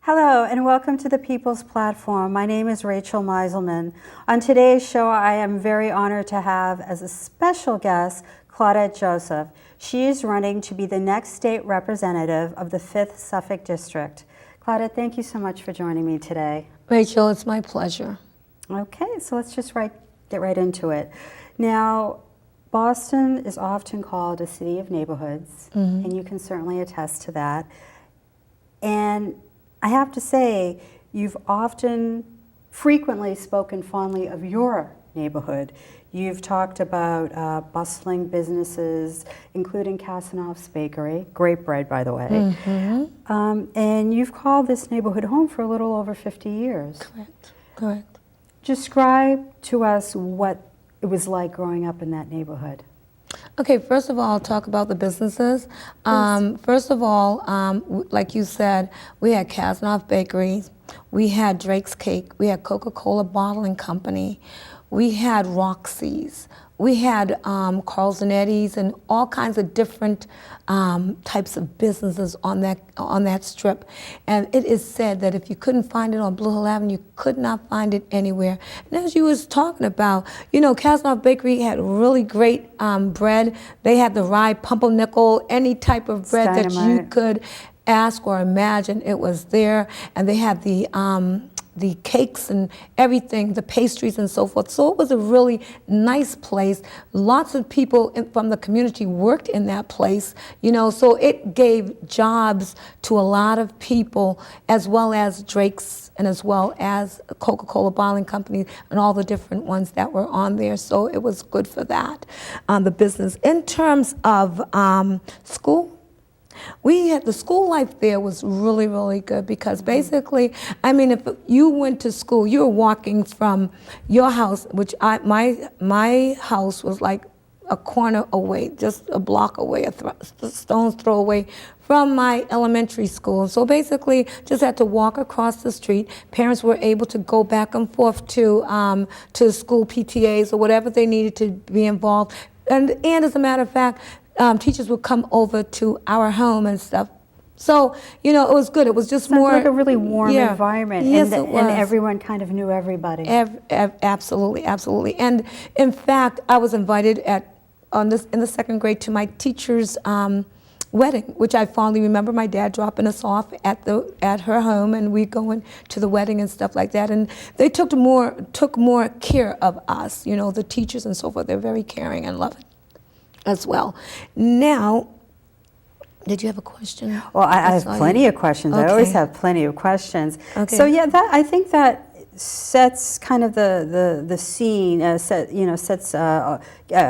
Hello and welcome to the People's Platform. My name is Rachel Miselman. On today's show, I am very honored to have as a special guest Claudette Joseph. She is running to be the next state representative of the 5th Suffolk District. Claudette, thank you so much for joining me today. Rachel, it's my pleasure. Okay, so let's just get right into it. Now, Boston is often called a city of neighborhoods, and you can certainly attest to that. And I have to say, you've frequently spoken fondly of your neighborhood. You've talked about bustling businesses, including Casanoff's Bakery, great bread, by the way. And you've called this neighborhood home for a little over 50 years. Correct. Describe to us what it was like growing up in that neighborhood. Okay, first of all, I'll talk about the businesses. First of all, like you said, we had Casanoff Bakeries, we had Drake's Cake, we had Coca-Cola Bottling Company, we had Roxy's, we had Carl's and Eddie's, and all kinds of different types of businesses on that strip. And it is said that if you couldn't find it on Blue Hill Avenue, you could not find it anywhere. And as you was talking about, you know, Casanoff Bakery had really great bread. They had the rye pumpernickel, any type of bread that you could ask or imagine, it was there. And they had the cakes and everything, the pastries and so forth. So it was a really nice place. Lots of people from the community worked in that place, you know, so it gave jobs to a lot of people, as well as Drake's and as well as Coca-Cola Bottling Company and all the different ones that were on there. So it was good for that, the business. In terms of school, the school life there was really, really good because basically, I mean, if you went to school, you were walking from your house, which my house was like a corner away, just a block away, a stone's throw away from my elementary school. So basically, just had to walk across the street. Parents were able to go back and forth to school PTAs or whatever they needed to be involved. And as a matter of fact, teachers would come over to our home and stuff. So, you know, it was good. It was just more like a really warm environment. Yes, and, it was. And everyone kind of knew everybody. Absolutely, absolutely. And in fact, I was invited in the second grade to my teacher's wedding, which I fondly remember my dad dropping us off at her home, and we going to the wedding and stuff like that. And they took more care of us, you know, the teachers and so forth. They're very caring and loving as well. Now, did you have a question? Well, I have plenty of questions. Okay. I always have plenty of questions. Okay. So yeah, I think that sets kind of the scene,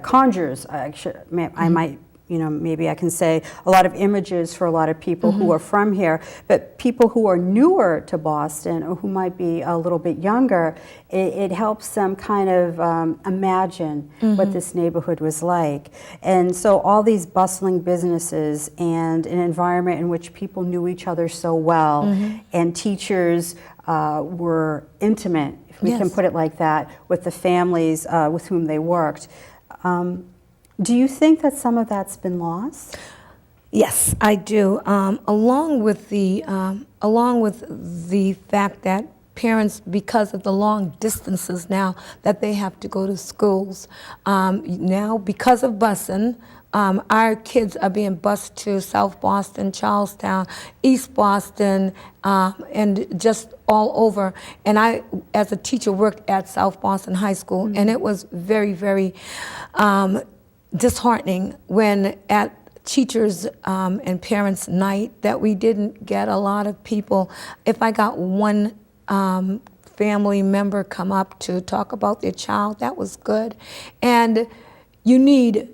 conjures. I might. You know, maybe I can say a lot of images for a lot of people who are from here, but people who are newer to Boston or who might be a little bit younger, it helps them kind of imagine what this neighborhood was like. And so all these bustling businesses and an environment in which people knew each other so well, and teachers were intimate, if we can put it like that, with the families with whom they worked. Do you think that some of that's been lost? Yes, I do. Along with the fact that parents, because of the long distances now that they have to go to schools, now because of busing, our kids are being bused to South Boston, Charlestown, East Boston, and just all over. And I, as a teacher, worked at South Boston High School, and it was very, very disheartening when at teachers and parents night that we didn't get a lot of people. If I got one family member come up to talk about their child, that was good. And you need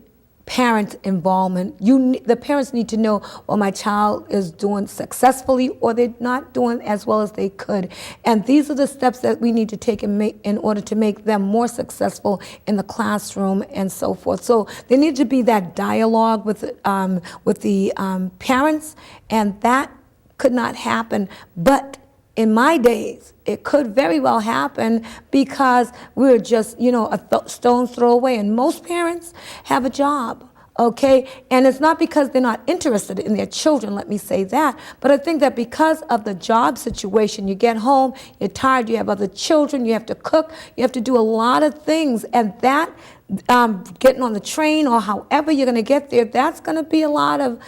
parent involvement. The parents need to know, well, my child is doing successfully or they're not doing as well as they could. And these are the steps that we need to take in order to make them more successful in the classroom and so forth. So there needs to be that dialogue with the parents, and that could not happen. But in my days, it could very well happen because we're just, you know, a stone's throw away. And most parents have a job. okay? And it's not because they're not interested in their children, let me say that, but I think that because of the job situation, you get home, you're tired, you have other children, you have to cook, you have to do a lot of things, and that getting on the train or however you're going to get there, that's going to be a lot of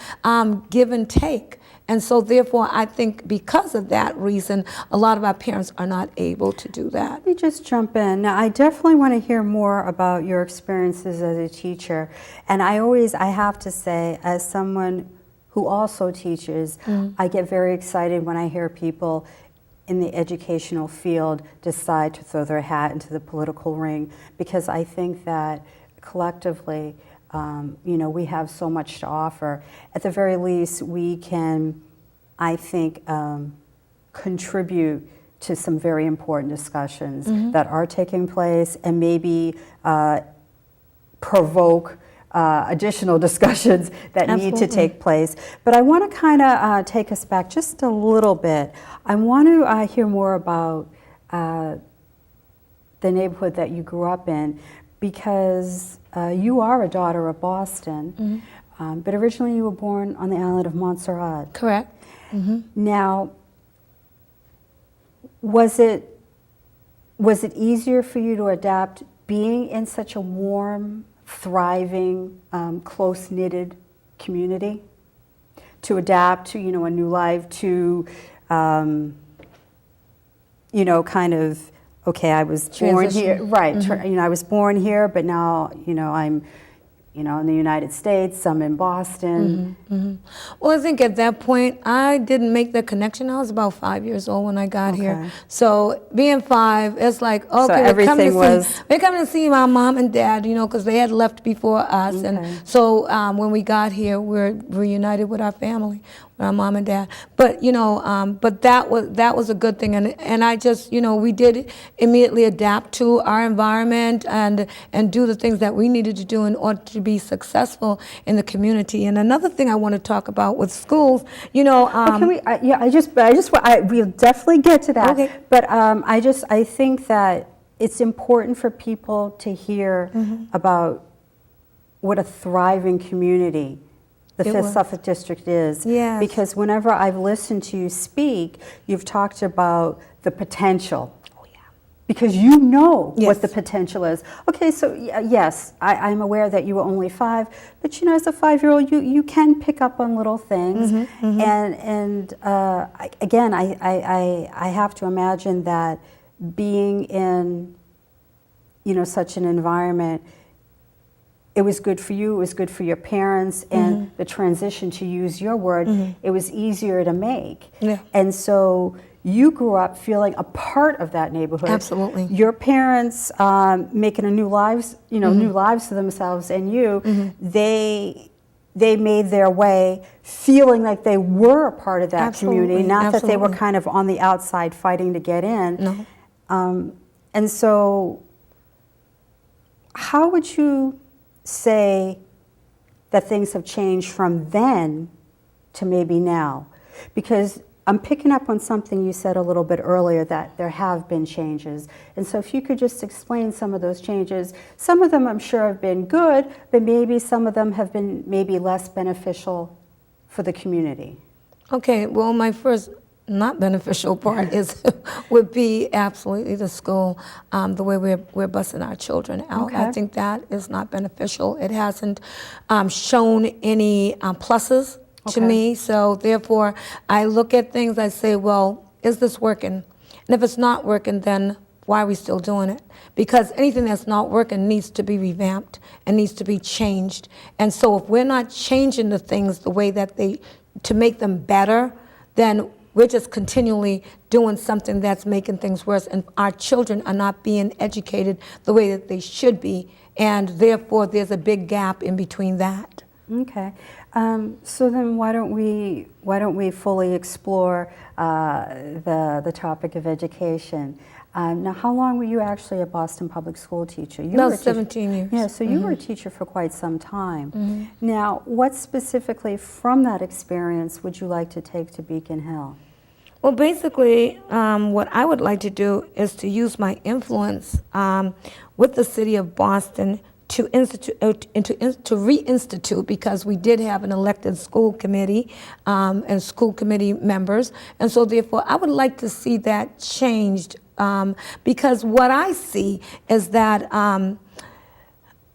give and take. And so therefore, I think because of that reason, a lot of our parents are not able to do that. Let me just jump in. Now, I definitely want to hear more about your experiences as a teacher. And I have to say, as someone who also teaches, I get very excited when I hear people in the educational field decide to throw their hat into the political ring, because I think that collectively, we have so much to offer. At the very least, we can, I think, contribute to some very important discussions that are taking place, and maybe provoke additional discussions that need to take place. But I want to kind of take us back just a little bit. I want to hear more about the neighborhood that you grew up in, because you are a daughter of Boston, but originally you were born on the island of Montserrat. Correct. Now, was it easier for you to adapt being in such a warm, thriving, close-knitted community, to adapt to, a new life, to, kind of, okay, I was born here, right, I was born here, but now, I'm, in the United States, I'm in Boston. Well, I think at that point, I didn't make the connection. I was about 5 years old when I got here. So being 5, it's like, okay, so everything we're coming to see my mom and dad, because they had left before us. And so when we got here, we're reunited with our family, with our mom and dad. But, but that was a good thing. And I just, we did immediately adapt to our environment and do the things that we needed to do in order to be successful in the community. And another thing I want to talk about with schools, we'll definitely get to that. Okay. But I think that it's important for people to hear about what a thriving community the 5th Suffolk District is. Yes. Because whenever I've listened to you speak, you've talked about the potential. Because you know what the potential is. Okay, so yes, I'm aware that you were only 5, but as a 5-year-old, you can pick up on little things. And again, I have to imagine that being in, such an environment, it was good for you, it was good for your parents, and the transition, to use your word, it was easier to make. And so you grew up feeling a part of that neighborhood. Absolutely. Your parents making a new lives for themselves, and you, they made their way feeling like they were a part of that community, not that they were kind of on the outside fighting to get in. And so how would you say that things have changed from then to maybe now? Because I'm picking up on something you said a little bit earlier, that there have been changes. And so if you could just explain some of those changes. Some of them I'm sure have been good, but maybe some of them have been maybe less beneficial for the community. Okay, well, my first not beneficial part would be absolutely the school, the way we're busing our children out. I think that is not beneficial. It hasn't shown any pluses to me, so therefore I look at things, I say, well, is this working? And if it's not working, then why are we still doing it? Because anything that's not working needs to be revamped and needs to be changed. And so if we're not changing the things the way that to make them better, then we're just continually doing something that's making things worse, and our children are not being educated the way that they should be, and therefore there's a big gap in between that. Okay, so then why don't we fully explore the topic of education? Now, how long were you actually a Boston Public School teacher? You were 17 years. Yeah, so you were a teacher for quite some time. Now, what specifically from that experience would you like to take to Beacon Hill? Well, basically, what I would like to do is to use my influence with the city of Boston to reinstitute, because we did have an elected school committee and school committee members, and so therefore I would like to see that changed, because what I see is that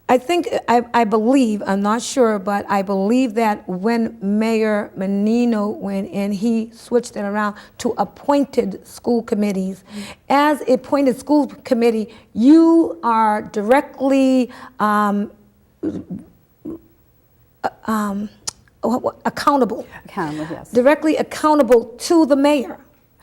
I believe, I'm not sure, but I believe that when Mayor Menino went in, he switched it around to appointed school committees. As appointed school committee, you are directly accountable. Accountable, yes. Directly accountable to the mayor.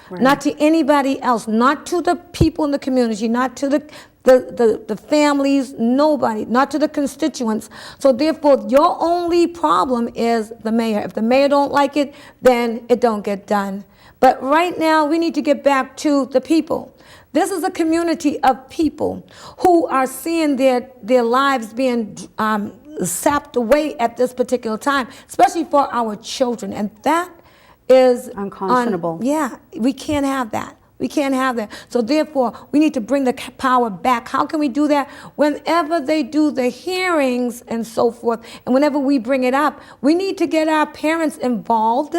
Right. Not to anybody else, not to the people in the community, not to the families, nobody, not to the constituents. So therefore, your only problem is the mayor. If the mayor don't like it, then it don't get done. But right now, we need to get back to the people. This is a community of people who are seeing their lives being sapped away at this particular time, especially for our children. And that is unconscionable. Yeah, we can't have that. We can't have that. So therefore, we need to bring the power back. How can we do that? Whenever they do the hearings and so forth, and whenever we bring it up, we need to get our parents involved,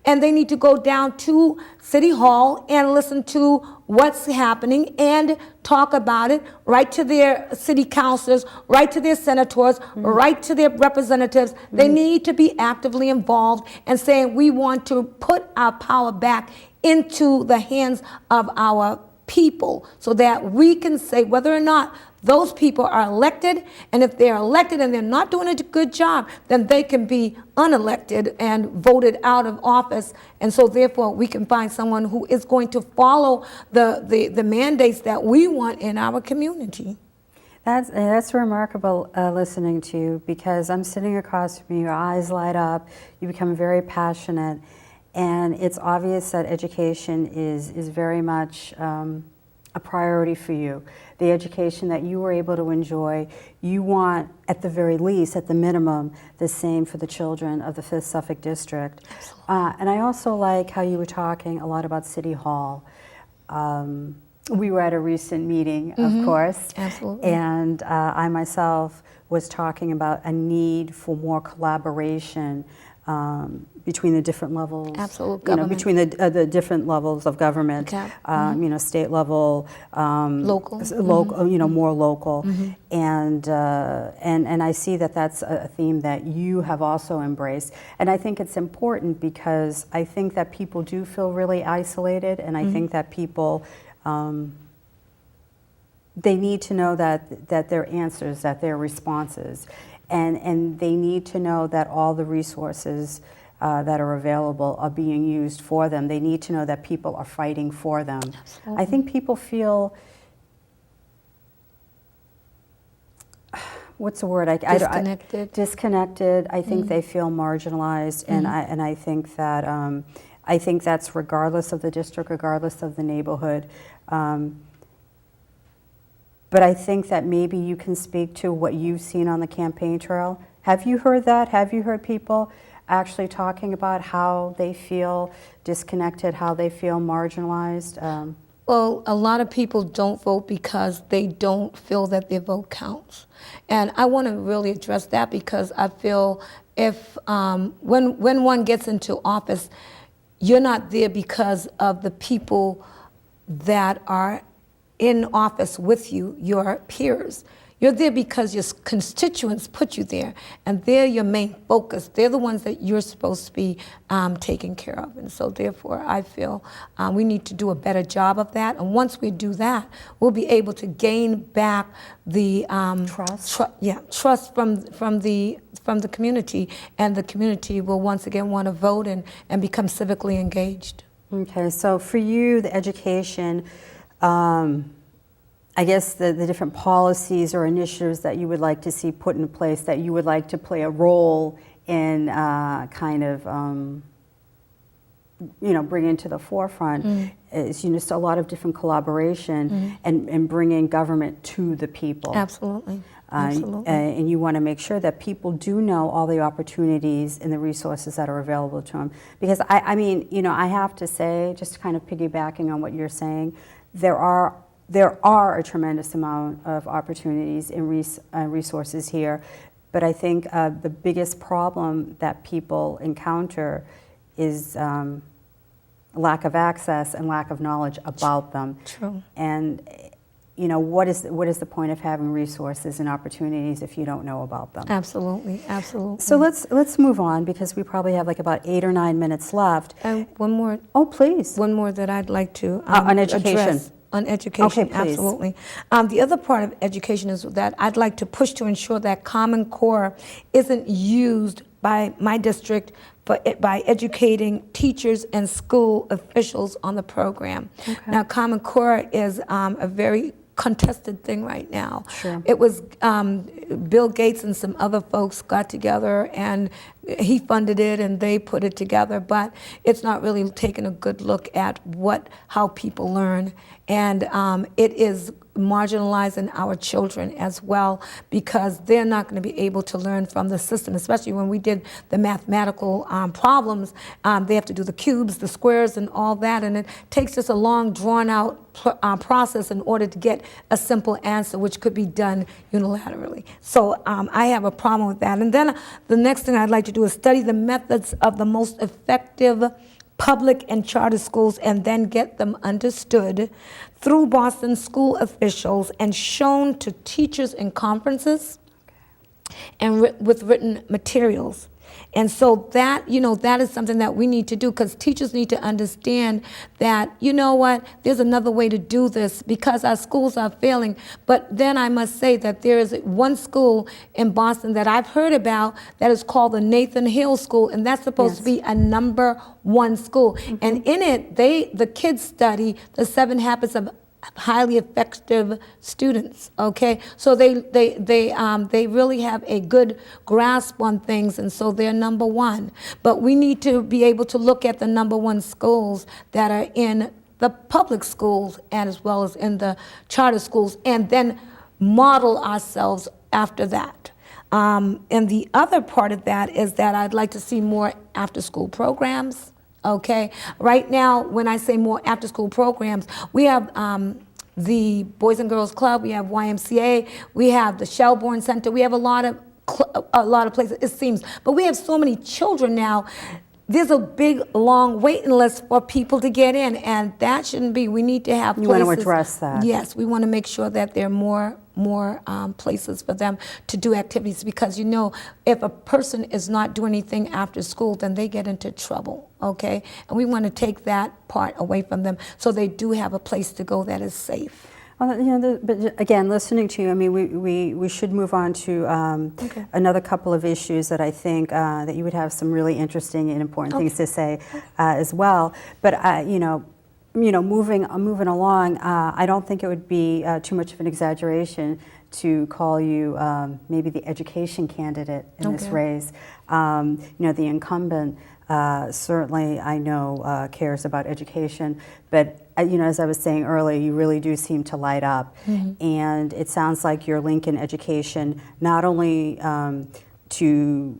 and they need to go down to City Hall and listen to what's happening and talk about it, write to their city councilors, write to their senators, write to their representatives. They need to be actively involved and saying, we want to put our power back into the hands of our people, so that we can say whether or not those people are elected, and if they're elected and they're not doing a good job, then they can be unelected and voted out of office. And so therefore we can find someone who is going to follow the mandates that we want in our community. That's remarkable listening to you, because I'm sitting across from you, your eyes light up, you become very passionate, and it's obvious that education is very much a priority for you. The education that you were able to enjoy, you want, at the very least, at the minimum, the same for the children of the 5th Suffolk District. And I also like how you were talking a lot about City Hall. We were at a recent meeting, of course. Absolutely. And I myself was talking about a need for more collaboration between the different levels. Absolute you know, government. between the different levels of government. Okay. You know, state level, Local. local, you know, more local, and I see that that's a theme that you have also embraced, and I think it's important, because I think that people do feel really isolated, and I think that people they need to know that their answers, that their responses, and they need to know that all the resources that are available are being used for them. They need to know that people are fighting for them. Absolutely. I think people feel, what's the word? Disconnected. Disconnected. I think they feel marginalized, and I think that I think that's regardless of the district, regardless of the neighborhood. But I think that maybe you can speak to what you've seen on the campaign trail. Have you heard that? Have you heard people actually talking about how they feel disconnected, how they feel marginalized? Well, a lot of people don't vote because they don't feel that their vote counts. And I want to really address that, because I feel if when one gets into office, you're not there because of the people that are in office with you, your peers. You're there because your constituents put you there, and they're your main focus. They're the ones that you're supposed to be taking care of. And so therefore, I feel we need to do a better job of that. And once we do that, we'll be able to gain back the Trust? Trust from the community, and the community will once again want to vote and become civically engaged. Okay, so for you, the education, I guess the different policies or initiatives that you would like to see put in place, that you would like to play a role in kind of, you know, bringing to the forefront is, you know, just a lot of different collaboration and bringing government to the people. Absolutely. Absolutely. And you want to make sure that people do know all the opportunities and the resources that are available to them. Because I mean, you know, I have to say, just kind of piggybacking on what you're saying, there are there are a tremendous amount of opportunities and resources here, but I think the biggest problem that people encounter is lack of access and lack of knowledge about them. True. And you know, what is the point of having resources and opportunities if you don't know about them? Absolutely, absolutely. So let's move on, because we probably have like about 8 or 9 minutes left. And one more. Oh, please. One more that I'd like to On education. address. On education, Okay, please. absolutely. The other part of education is that I'd like to push to ensure that Common Core isn't used by my district by educating teachers and school officials on the program. Okay. Now, Common Core is a very contested thing right now. Sure. It was Bill Gates and some other folks got together, and he funded it and they put it together, but it's not really taking a good look at how people learn, and it is marginalizing our children as well, because they're not going to be able to learn from the system, especially when we did the mathematical problems. They have to do the cubes, the squares, and all that, and it takes just a long, drawn-out process in order to get a simple answer, which could be done unilaterally. So I have a problem with that. And then the next thing I'd like to do is study the methods of the most effective public and charter schools, and then get them understood through Boston school officials and shown to teachers in conferences and with written materials. And so that, that is something that we need to do, because teachers need to understand that, you know what, there's another way to do this, because our schools are failing. But then I must say that there is one school in Boston that I've heard about that is called the Nathan Hill School, and that's supposed to be a #1 school. And in it, the kids study the 7 habits of highly effective students. Okay, so they really have a good grasp on things, and so they're #1. But we need to be able to look at the #1 schools that are in the public schools and as well as in the charter schools, and then model ourselves after that. And the other part of that is that I'd like to see more after-school programs. Okay, right now, when I say more after-school programs, we have the Boys and Girls Club, we have YMCA, we have the Shelbourne Center, we have a lot of places, it seems, but we have so many children now. There's a big, long waiting list for people to get in, and that shouldn't be. We need to have places. You want to address that. Yes, we want to make sure that there are more places for them to do activities, because if a person is not doing anything after school, then they get into trouble, okay? And we want to take that part away from them so they do have a place to go that is safe. Well, but again, listening to you, I mean, we should move on to another couple of issues that I think that you would have some really interesting and important things to say as well. But moving along, I don't think it would be too much of an exaggeration to call you maybe the education candidate in this race. The incumbent certainly, I know, cares about education, but as I was saying earlier, you really do seem to light up. And it sounds like you're linking education not only to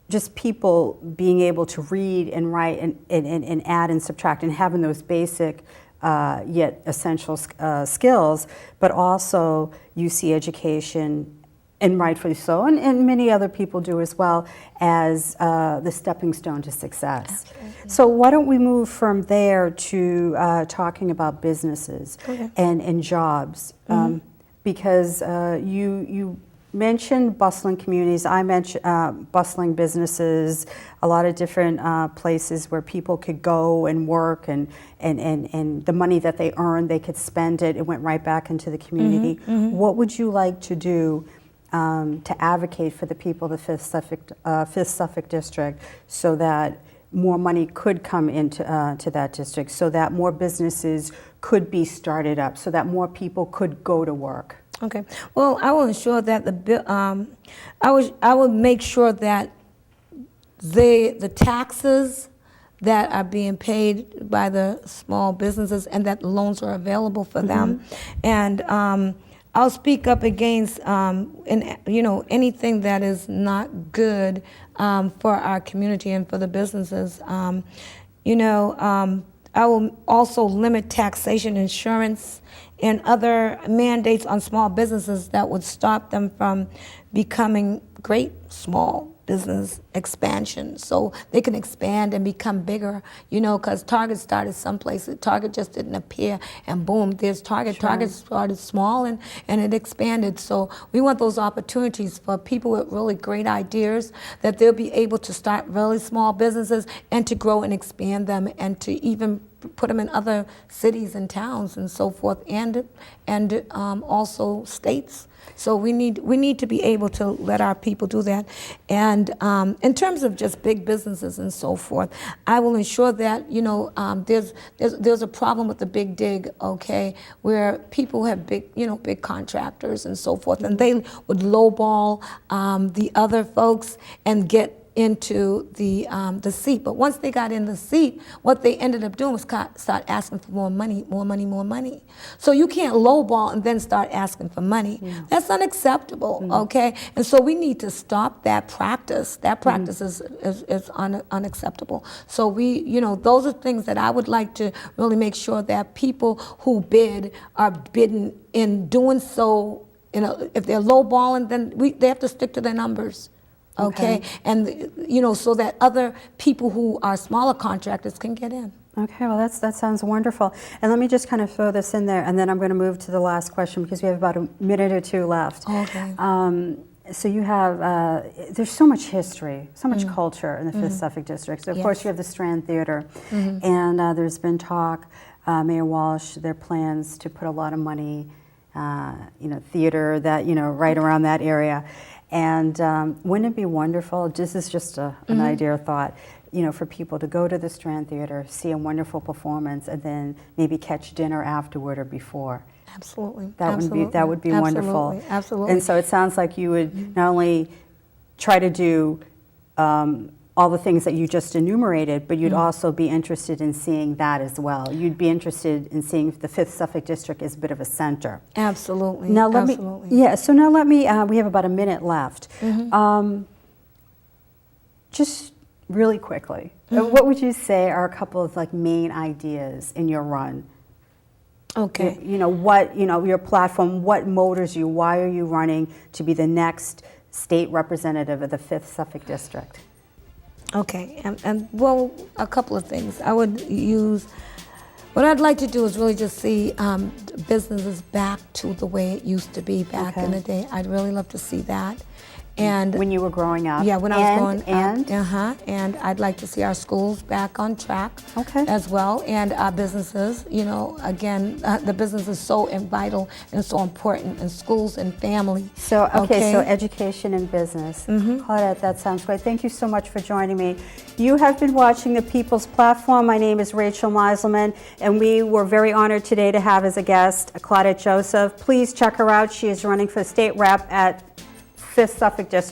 just people being able to read and write and add and subtract and having those basic yet essential skills, but also you see education, and rightfully so, and many other people do as well, as the stepping stone to success. Absolutely. So why don't we move from there to talking about businesses and jobs, because you mentioned bustling communities, I mentioned bustling businesses, a lot of different places where people could go and work, and the money that they earned, they could spend it went right back into the community. What would you like to do to advocate for the people of the 5th Suffolk District, so that more money could come into to that district, so that more businesses could be started up, so that more people could go to work? Okay. Well, I will ensure that I will make sure that the taxes that are being paid by the small businesses, and that loans are available for them, and I'll speak up against anything that is not good for our community and for the businesses. I will also limit taxation, insurance, and other mandates on small businesses that would stop them from becoming great small business expansion. So they can expand and become bigger, you know, because Target started someplace. Target just didn't appear and boom, there's Target. Sure. Target started small and it expanded. So we want those opportunities for people with really great ideas, that they'll be able to start really small businesses and to grow and expand them and to even put them in other cities and towns and so forth, and also states. So we need to be able to let our people do that. And in terms of just big businesses and so forth, I will ensure that, you know, there's a problem with the big dig, okay, where people have big contractors and so forth, and they would lowball the other folks and get into the seat. But once they got in the seat, what they ended up doing was start asking for more money, more money, more money. So you can't lowball and then start asking for money. Yeah. That's unacceptable, okay? And so we need to stop that practice. That practice is unacceptable. So we, you know, those are things that I would like to really make sure that people who bid are bidding in doing so. You know, if they're lowballing, then they have to stick to their numbers. Okay, and you know, so that other people who are smaller contractors can get in. Okay, well that sounds wonderful. And let me just kind of throw this in there, and then I'm going to move to the last question because we have about a minute or two left. Okay. So you have, there's so much history, so much culture in the 5th Suffolk District. So of course you have the Strand Theater, and there's been talk, Mayor Walsh, their plans to put a lot of money, you know, theater that, you know, right around that area. And wouldn't it be wonderful, this is just an idea or thought, you know, for people to go to the Strand Theater, see a wonderful performance, and then maybe catch dinner afterward or before. Absolutely. That would be wonderful. Absolutely. And so it sounds like you would not only try to do all the things that you just enumerated, but you'd also be interested in seeing that as well. You'd be interested in seeing the 5th Suffolk District as a bit of a center. Absolutely. Now let Absolutely. me, yeah, so now let me, we have about a minute left. Just really quickly, what would you say are a couple of like main ideas in your run? Okay. You know, what, you know, your platform, what motors you, why are you running to be the next state representative of the 5th Suffolk District? Okay, and well, a couple of things. I would use, what I'd like to do is really just see businesses back to the way it used to be back in the day. I'd really love to see that. And when you were growing up? Yeah, when I was growing up. And I'd like to see our schools back on track as well, and our businesses. You know, again, the business is so vital and so important, and schools and family. So, so education and business. Claudette, that sounds great. Thank you so much for joining me. You have been watching The People's Platform. My name is Rachel Miselman, and we were very honored today to have as a guest Claudette Joseph. Please check her out. She is running for state rep at 5th Suffolk District.